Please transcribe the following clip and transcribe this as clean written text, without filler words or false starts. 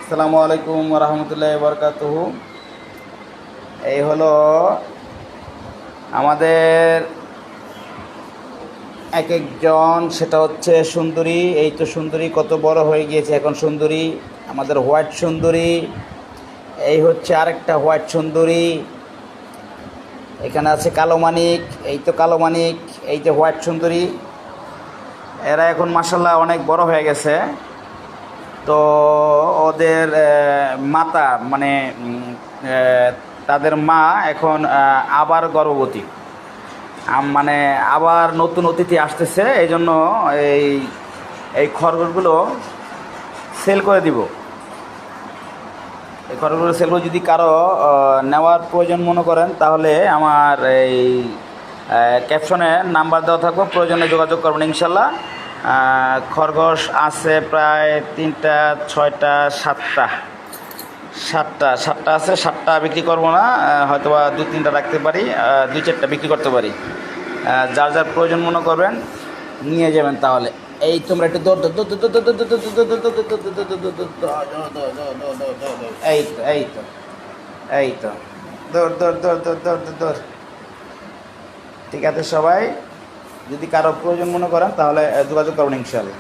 আসসালামু আলাইকুম রহমতুল্লাহ বরকাতুহু। এই হলো আমাদের এক একজন, সেটা হচ্ছে সুন্দরী। এই তো সুন্দরী কত বড় হয়ে গিয়েছে এখন সুন্দরী, আমাদের হোয়াইট সুন্দরী। এই হচ্ছে আরেকটা হোয়াইট সুন্দরী। এখানে আছে কালো মানিক, এই তো কালো মানিক, এই যে হোয়াইট সুন্দরী। এরা এখন মাসাল্লাহ অনেক বড় হয়ে গেছে। তো ওদের মাতা মানে তাদের মা এখন আবার গর্ভবতী, মানে আবার নতুন অতিথি আসতেছে, এই জন্য এই এই খরগোশগুলো সেল করে দিব। এই খরগোশগুলো সেল করে যদি কারো নেওয়ার প্রয়োজন মনে করেন, তাহলে আমার এই ক্যাপশনে নাম্বার দেওয়া থাকবে, প্রয়োজনে যোগাযোগ করবেন ইনশাল্লাহ। খরগোশ আছে প্রায় 3টা 6টা 7টা আছে। 7টা বিক্রি করবো না, হয়তো বা 2-3টা রাখতে পারি, 2-4টা বিক্রি করতে পারি। যার যার প্রয়োজন মনে করবেন নিয়ে যাবেন। তাহলে এই তোমরা একটু দৌড় এই তো এই তো এই তো দৌড় দৌড় দৌড় দৌড় দৌড় দৌড়। ঠিক আছে সবাই, যদি কারো প্রয়োজন মনে করেন তাহলে যোগাযোগ করবেন ইনশাল্লাহ।